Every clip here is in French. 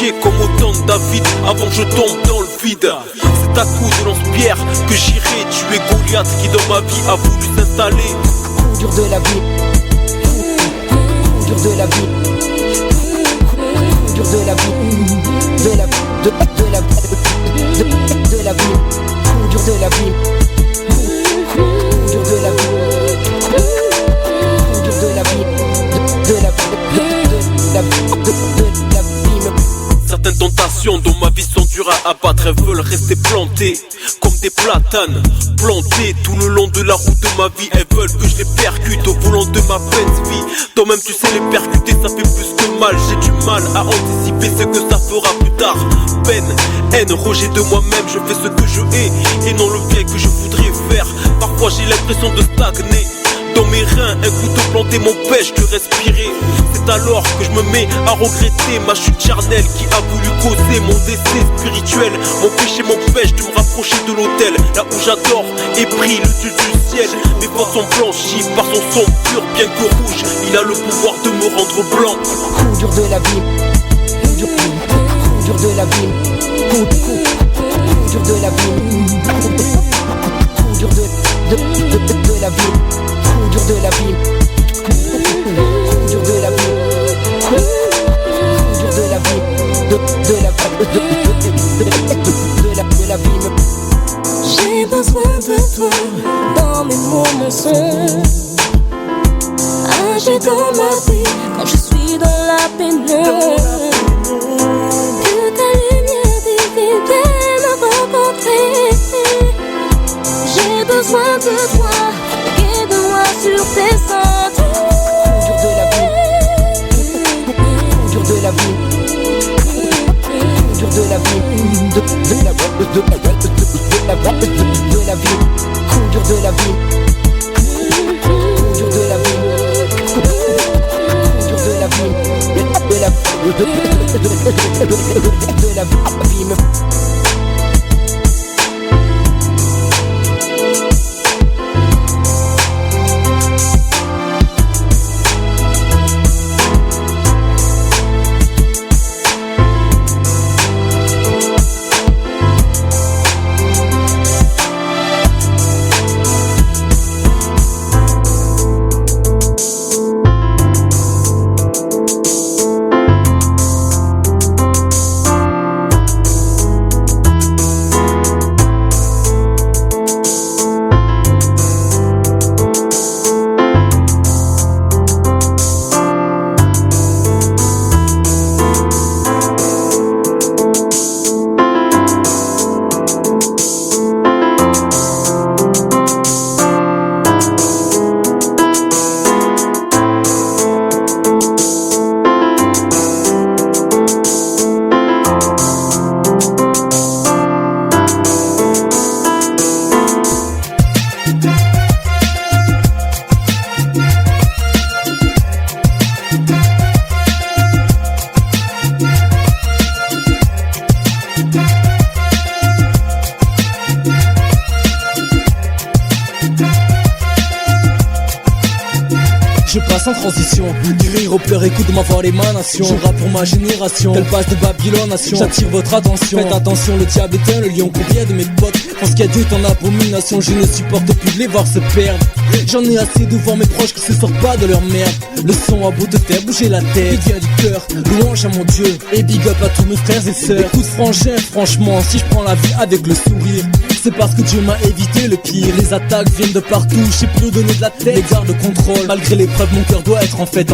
pieds comme autant de David avant que je tombe dans le vide. C'est à coup de lance-pierre que j'irai tuer Goliath qui dans ma vie a voulu s'installer. Coup dur de la vie, coup dur de la vie, coup dur de la vie, de la vie, de la vie, de la vie, coup dur de la vie, coup dur de la vie, coup dur de la vie, de la vie, de la vie. Certaines tentations dans ma vie sont dures à abattre. Elles veulent rester plantées comme des platanes, plantées tout le long de la route de ma vie. Elles veulent que je les percute au volant de ma petite vie. Toi-même tu sais les percuter, ça fait plus que mal. J'ai du mal à anticiper ce que ça fera plus tard. Peine, haine, rejet de moi-même. Je fais ce que je hais et non le bien que je voudrais faire. Parfois j'ai l'impression de stagner. Dans mes reins, un couteau planté m'empêche de respirer. C'est alors que je me mets à regretter ma chute charnelle qui a voulu causer mon décès spirituel. Mon péché m'empêche de me rapprocher de l'autel, là où j'adore et prie le Dieu du ciel. Mes fautes sont blanchies par son sang pur, bien que rouge. Il a le pouvoir de me rendre blanc. Coup dur de la vie, coup dur de la vie, coup dur de la vie, coup dur de la vie. Coup dur de la vie, coup dur de la vie, coup dur de la vie, de la vie. J'ai besoin de toi dans mes moments sombres. Agis dans ma vie quand je suis dans la pénombre. Que ta lumière divine vienne me rencontrer. J'ai besoin de toi. Sur tes sentiers. Coup dur de la vie, coup dur de la vie, coup dur de la vie, de la vie, coup dur de la vie, coup dur de la vie, coup dur de la vie, de la vie. Je passe en transition, du rire au pleur, écoute ma voix l'émanation. Je rappe pour ma génération, telle passe de Babylonation. J'attire votre attention, faites attention, le diable est un, le lion. Combien de mes potes pensent qu'il y a Dieu en abomination. Je ne supporte plus de les voir se perdre. J'en ai assez de voir mes proches qui se sortent pas de leur merde. Le son a beau te faire bouger la tête, il vient du cœur, louange à mon Dieu. Et big up à tous mes frères et sœurs. Écoute frangin, franchement, si je prends la vie avec le sourire, c'est parce que Dieu m'a évité le pire. Les attaques viennent de partout, je sais plus où donner de la tête. Les gardes contrôle, malgré l'épreuve mon cœur doit être en fait.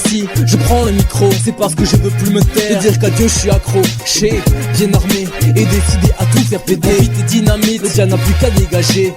Si je prends le micro, c'est parce que je veux plus me taire. De dire qu'à Dieu je suis accro, j'ai bien armé et décidé à tout faire péter. Vite et dynamite, le diable n'a plus qu'à dégager.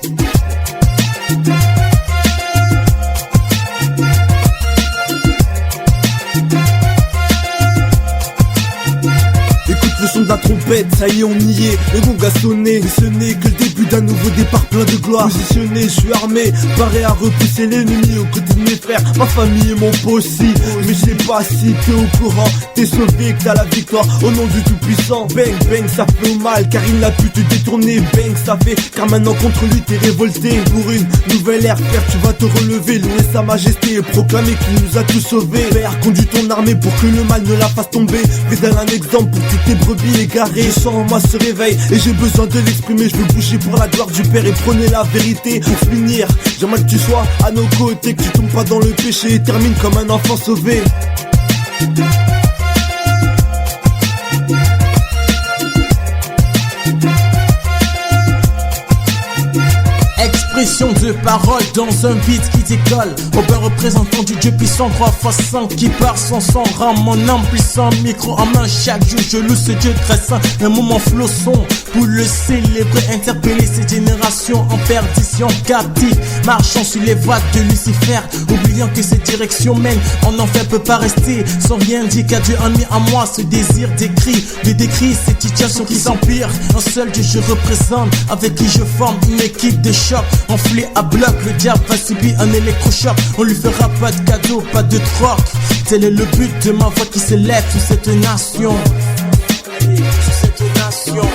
Écoute le son de la trompette, ça y est on y est, le gong a sonné. Et ce n'est que le début d'un nouveau départ plein de gloire. Positionné, je suis armé, paré à repousser l'ennemi aux côtés de mes frères, ma famille et mon pot aussi. Mais je sais pas si t'es au courant, t'es sauvé, que t'as la victoire au nom du tout-puissant. Bang, bang, ça fait mal car il n'a pu te détourner. Bang, ça fait car maintenant contre lui t'es révolté. Pour une nouvelle ère, frère, tu vas te relever, louer sa majesté et proclamer qu'il nous a tous sauvés. Père, conduis ton armée pour que le mal ne la fasse tomber. Fais-elle un exemple pour toutes tes brebis égarées. Je sens en moi ce réveil et j'ai besoin de l'exprimer. Je veux bouger pour la gloire du Père et prôner la vérité. Pour finir, j'aimerais que tu sois à nos côtés, que tu tombes pas dans le péché et termine comme un enfant sauvé. Expression de parole dans un beat qui décolle. Aubin représentant du Dieu puissant 3x5 qui part sans sang. Rend mon âme puissant, micro en main. Chaque jour je loue ce Dieu très saint. Un moment flosson pour le célébrer, interpeller cette génération en perdition captive, marchant sur les voies de Lucifer, oubliant que cette direction mène en enfer peut pas rester sans rien dire qu'à Dieu a mis en moi ce désir d'écrit, de décrire cette situation qui s'empire. Un seul Dieu je représente, avec qui je forme une équipe de choc. Enflé à bloc, le diable va subir un électrochoc. On lui fera pas de cadeau, pas de troc. Tel est le but de ma voix qui s'élève sur cette nation. Sur cette nation.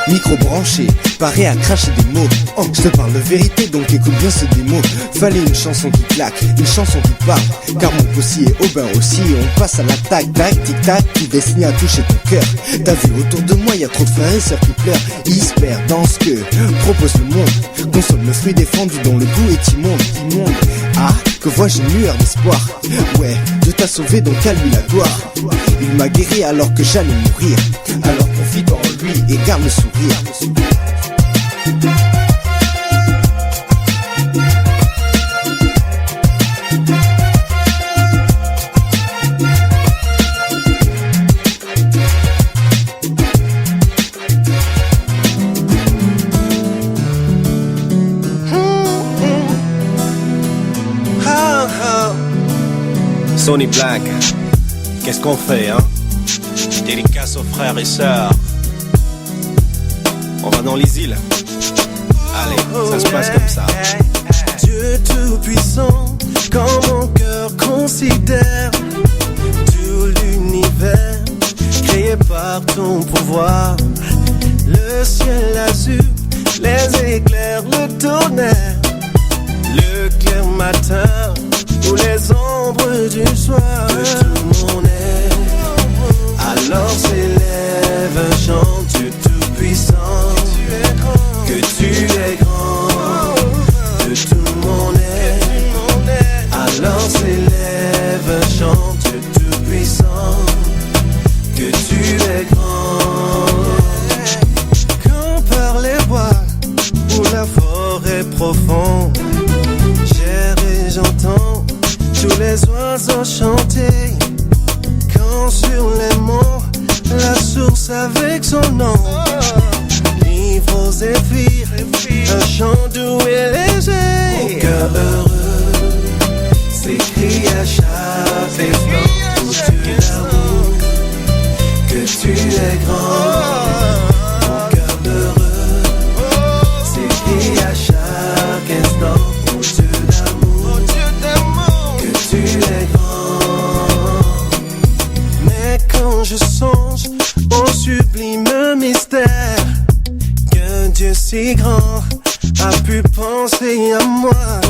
Micro branché, paré à cracher des mots. Je te parle de vérité, donc écoute bien ce démo. Fallait une chanson qui claque, une chanson qui parle. Car mon possi est Aubin aussi. On passe à l'attaque, tac, tic tac, qui destiné à toucher ton cœur. T'as vu autour de moi, y a trop de frères et sœurs qui pleurent. Ils se perdent dans ce que propose le monde. Consomme le fruit défendu dont le goût est immonde. Ah, que vois-je une lueur d'espoir. Ouais, Dieu t'a sauvé, donc à lui la gloire. Il m'a guéri alors que j'allais mourir. Alors confie en lui et garde le sourire. Sony Black, qu'est-ce qu'on fait, hein? Dédicace aux frères et sœurs. On va dans les îles. Allez, ça se passe comme ça. Dieu tout-puissant, quand mon cœur considère tout l'univers créé par ton pouvoir. Le ciel azur, les éclairs, le tonnerre, le clair matin ou les ombres du soir. De tout mon être, alors s'élève un chant, Dieu tout-puissant, que tu es grand. De tout mon être, alors s'élève un chant, Dieu tout-puissant, que tu es grand. Quand par les bois ou la forêt profonde, j'erre et j'entends tous les oiseaux chanter. Quand sur les monts, la source avec son nom livre aux zéphyrs un chant doux et léger. Mon cœur heureux s'écrie à chaque instant, où tu l'amour, que tu es grand. Mon cœur heureux s'écrie à chaque instant, où Dieu d'amour, que tu es grand. Mais quand je songe au sublime mystère qu'un Dieu si grand a pu penser à moi,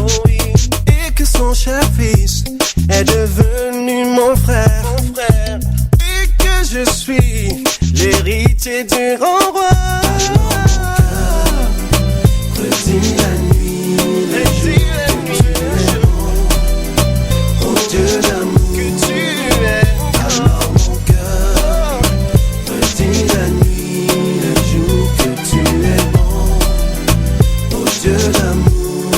et que son cher fils est devenu mon frère, et que je suis l'héritier du grand roi. Alors mon cœur redit la nuit, les jours, oh Dieu d'amour, que tu es. Alors mon cœur redit la nuit, le jour, que tu es bon, oh Dieu d'amour,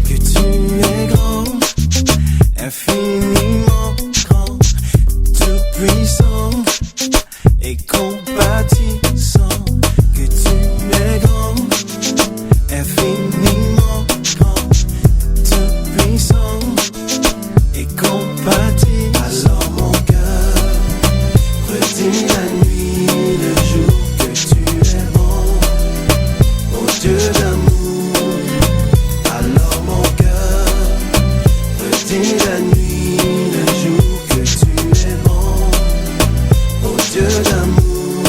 que tu es grand, infiniment grand, tout puissant et compatissant, que tu es grand, infiniment Dieu d'amour. Alors mon cœur redit la nuit, le jour que tu es bon, oh Dieu d'amour.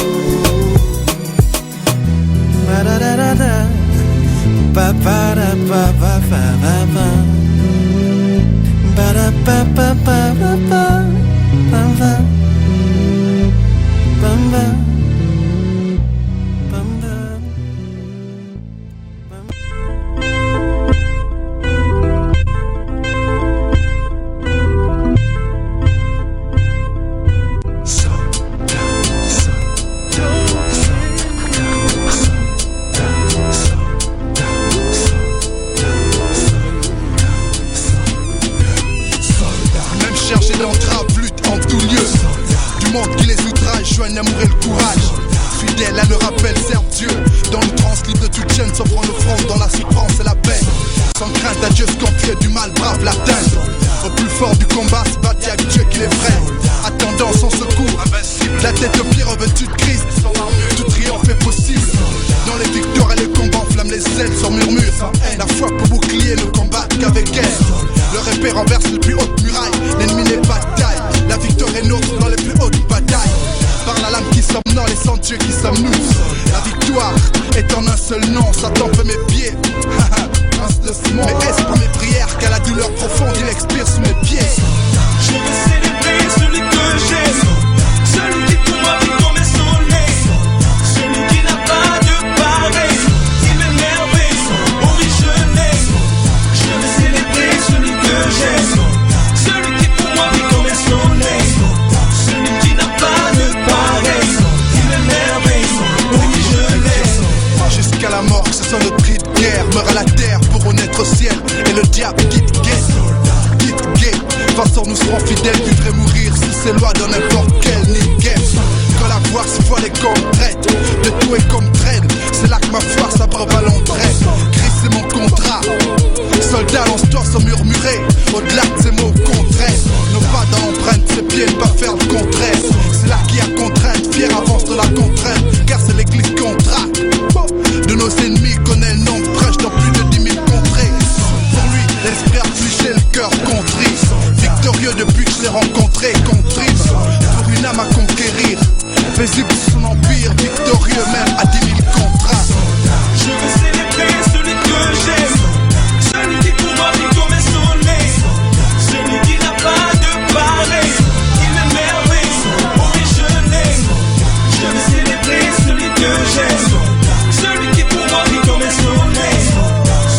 Ba-da-da-da-da, ba-ba-da-ba-ba-ba-ba-ba, ba-da-ba-ba-ba-ba-ba-ba. L'amour et le courage, fidèle à leur appel, serve Dieu. Dans l'outrance, libre de toute chaîne, s'offrant l'offrande dans la souffrance et la paix. Sans crainte à Dieu, scorpion du mal, brave l'atteindre. Au plus fort du combat, se battre avec Dieu qui les freine. Attendant son secours, la tête au pied revêtue de Christ. Tout triomphe est possible. Dans les victoires et les combats, enflamme les ailes sans murmure. La foi pour bouclier ne combattre qu'avec elle. Le épée renverse les plus hautes murailles. L'ennemi n'est pas de taille. La victoire est nôtre dans les plus hautes batailles. Par la lame qui sommes dans les sangs Dieu qui sommes nous. La victoire est en un seul nom. Satan fait mes pieds. Mais est-ce pour mes prières qu'à la douleur profonde il expire sous mes pieds? Je veux célébrer celui que j'aime, celui qui pour moi vit comme un soleil, celui qui n'a pas de pareil, il m'émerveille, oh oui je l'aime. Je veux célébrer celui que j'aime, celui qui pour moi vit comme un soleil, celui qui n'a pas de pareil, il m'émerveille, oh oui je l'aime. Jusqu'à la mort, que ce soit notre cri de guerre, meurt à la terre pour renaître au ciel, et le diable quitte guet. De toute façon nous serons fidèles, vivre et mourir sous ces lois de n'importe quel niquet. Quand la voix se voile et qu'on traite de tout et comme traîne, c'est là que ma foi s'abreuve à l'entraide. Christ c'est mon contrat, soldat lance-toi sans murmurer, au-delà de ces mots contraires. Nos pas dans l'empreinte, ses pieds ne pas faire le contraire. C'est là qu'il y a contrainte, fier avance de la contrainte, car c'est l'église contrainte. De nos ennemis connaît le nom de prêches dans plus de 10 000 contrées. Pour lui, l'esprit affligé, le cœur contrit. Victorieux depuis que je l'ai rencontré, contrit. Pour une âme à conquérir, paisible son empire, victorieux même à 10 000 contrats. Je veux célébrer celui que j'aime, celui qui pour moi vit comme un soleil, celui qui n'a pas de pareil, il m'émerveille, oh oui je l'aime. Je veux célébrer celui que j'aime, celui qui pour moi vit comme un soleil,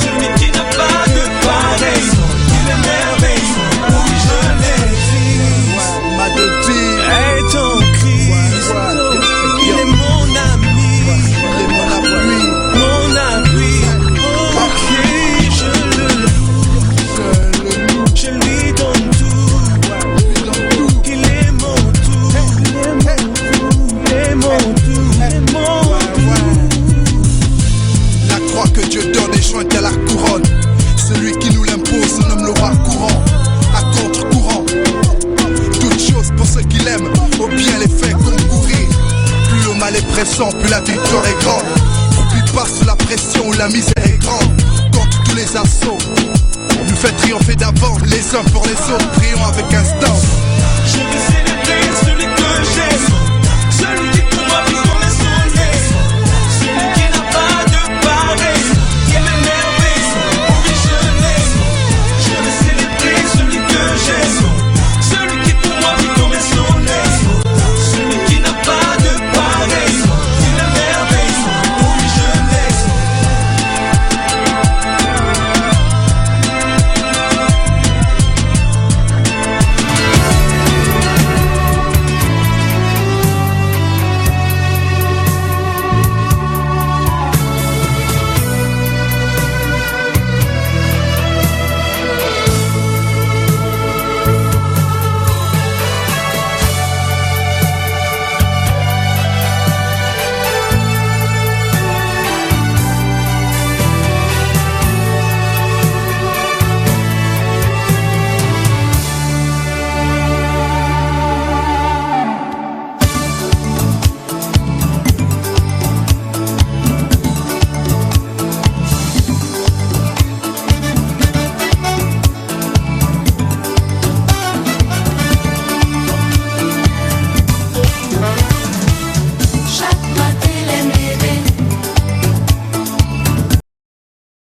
celui qui n'a pas de pareil, il m'émerveille, oh oui je l'aime. Ma devise est en Christ, il est mon ami, il est mon appui. mon appui, ok je le loue, je lui donne tout, il est mon tout, il est mon tout, il est mon tout. La croix que Dieu donne est jointe à la couronne. Celui qui nous l'impose se nomme le roi courant. À contre-courant, toute chose pour ceux qui l'aiment, au bien les fait concourir. Plus le mal est pressant, plus la victoire est grande. Plus pas sous la pression où la misère est grande. Contre tous les assauts, nous fait triompher d'avant. Les uns pour les autres, prions avec instance. Je veux célébrer celui que j'aime,